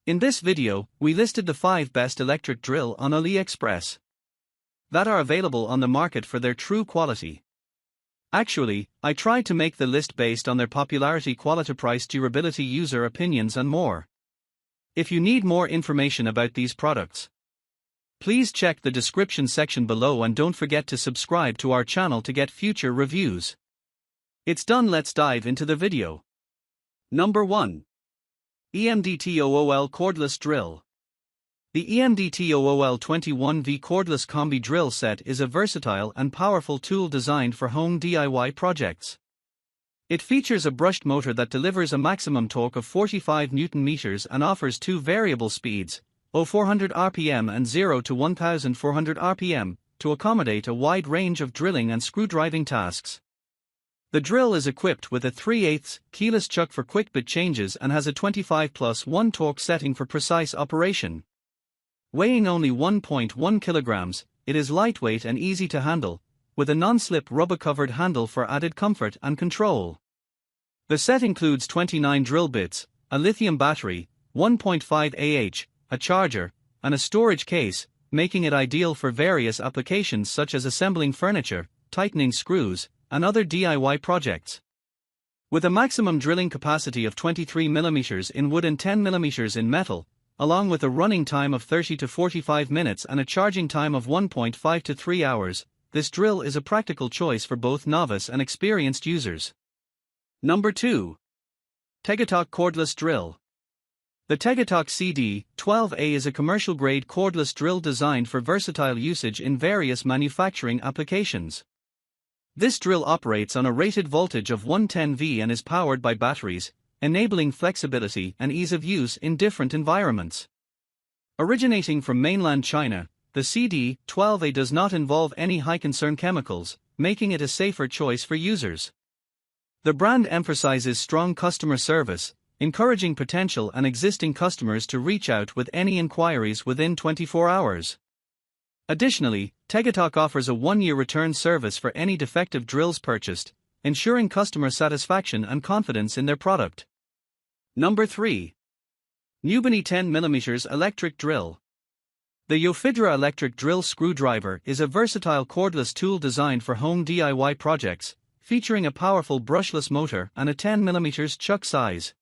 In this video, we listed the 5 best electric drill on AliExpress that are available on the market for their true quality. Actually, I tried to make the list based on their popularity, quality, price, durability, user opinions and more. If you need more information about these products, please check the description section below and don't forget to subscribe to our channel to get future reviews. It's done, let's dive into the video. Number 1. EMDTOOL Cordless Drill. The EMDTOOL 21V Cordless Combi Drill Set is a versatile and powerful tool designed for home DIY projects. It features a brushed motor that delivers a maximum torque of 45 Nm and offers 2 variable speeds, 400 RPM and 0 to 1400 RPM, to accommodate a wide range of drilling and screwdriving tasks. The drill is equipped with a 3/8 keyless chuck for quick bit changes and has a 25+1 torque setting for precise operation. Weighing only 1.1 kilograms, it is lightweight and easy to handle, with a non-slip rubber-covered handle for added comfort and control. The set includes 29 drill bits, a lithium battery, 1.5 Ah, a charger, and a storage case, making it ideal for various applications such as assembling furniture, tightening screws, and other DIY projects. With a maximum drilling capacity of 23 mm in wood and 10 mm in metal, along with a running time of 30 to 45 minutes and a charging time of 1.5 to 3 hours, this drill is a practical choice for both novice and experienced users. Number 2. Tegatok Cordless Drill. The Tegatok CD12A is a commercial-grade cordless drill designed for versatile usage in various manufacturing applications. This drill operates on a rated voltage of 110V and is powered by batteries, enabling flexibility and ease of use in different environments. Originating from mainland China, the CD12A does not involve any high-concern chemicals, making it a safer choice for users. The brand emphasizes strong customer service, encouraging potential and existing customers to reach out with any inquiries within 24 hours. Additionally, Tegatok offers a 1-year return service for any defective drills purchased, ensuring customer satisfaction and confidence in their product. Number 3. NEWBENY 10mm Electric Drill. The Yofidra electric drill screwdriver is a versatile cordless tool designed for home DIY projects, featuring a powerful brushless motor and a 10mm chuck size.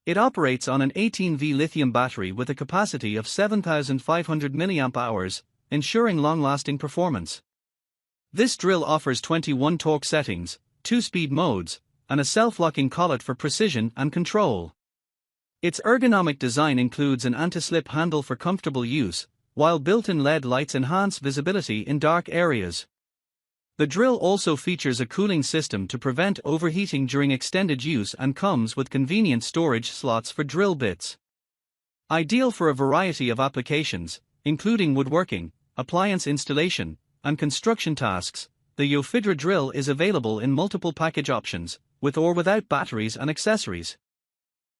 It operates on an 18V lithium battery with a capacity of 7,500 mAh, ensuring long-lasting performance. This drill offers 21 torque settings, 2 speed modes, and a self-locking collet for precision and control. Its ergonomic design includes an anti-slip handle for comfortable use, while built-in LED lights enhance visibility in dark areas. The drill also features a cooling system to prevent overheating during extended use and comes with convenient storage slots for drill bits. Ideal for a variety of applications, including woodworking, appliance installation, and construction tasks, the Yofidra drill is available in multiple package options, with or without batteries and accessories.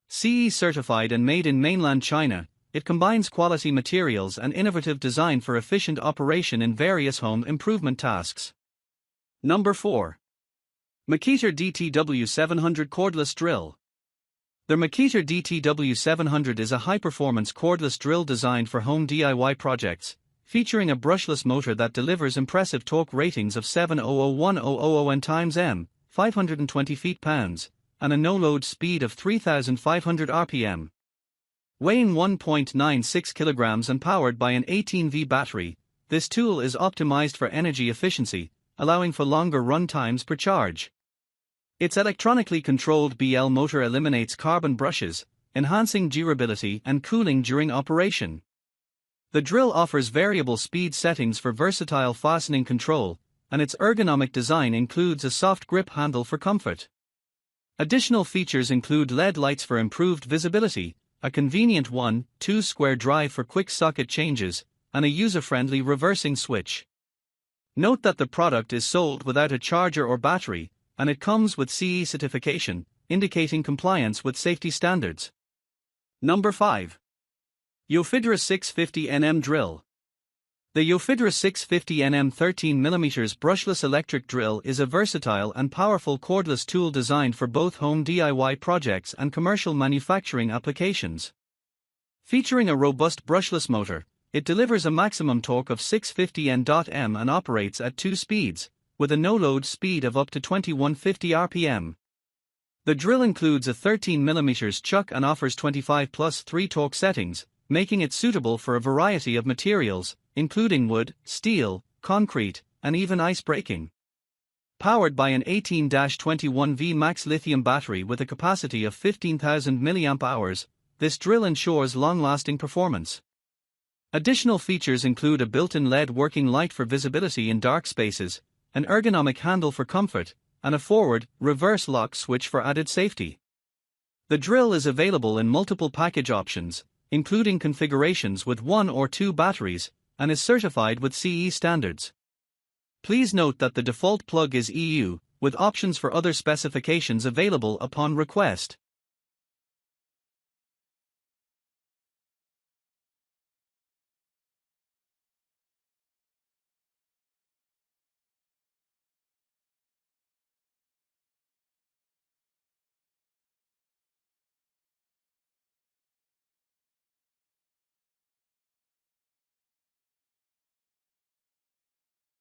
CE certified and made in mainland China, it combines quality materials and innovative design for efficient operation in various home improvement tasks. Number 4. Makita DTW700 Cordless Drill. The Makita DTW700 is a high-performance cordless drill designed for home DIY projects, featuring a brushless motor that delivers impressive torque ratings of 7001000 N/m, 520 feet-pounds, and a no-load speed of 3,500 RPM. Weighing 1.96 kilograms and powered by an 18V battery, this tool is optimized for energy efficiency, allowing for longer run times per charge. Its electronically controlled BL motor eliminates carbon brushes, enhancing durability and cooling during operation. The drill offers variable speed settings for versatile fastening control, and its ergonomic design includes a soft grip handle for comfort. Additional features include LED lights for improved visibility, a convenient 1/2 square drive for quick socket changes, and a user-friendly reversing switch. Note that the product is sold without a charger or battery, and it comes with CE certification, indicating compliance with safety standards. Number 5. Yofidra 650Nm Drill. The Yofidra 650Nm 13mm brushless electric drill is a versatile and powerful cordless tool designed for both home DIY projects and commercial manufacturing applications. Featuring a robust brushless motor, it delivers a maximum torque of 650 Nm and operates at 2 speeds, with a no-load speed of up to 2150 rpm. The drill includes a 13mm chuck and offers 25+3 torque settings, making it suitable for a variety of materials, including wood, steel, concrete, and even ice breaking. Powered by an 18-21V max lithium battery with a capacity of 15,000 mAh, this drill ensures long-lasting performance. Additional features include a built-in LED working light for visibility in dark spaces, an ergonomic handle for comfort, and a forward-reverse lock switch for added safety. The drill is available in multiple package options, including configurations with 1 or 2 batteries, and is certified with CE standards. Please note that the default plug is EU, with options for other specifications available upon request.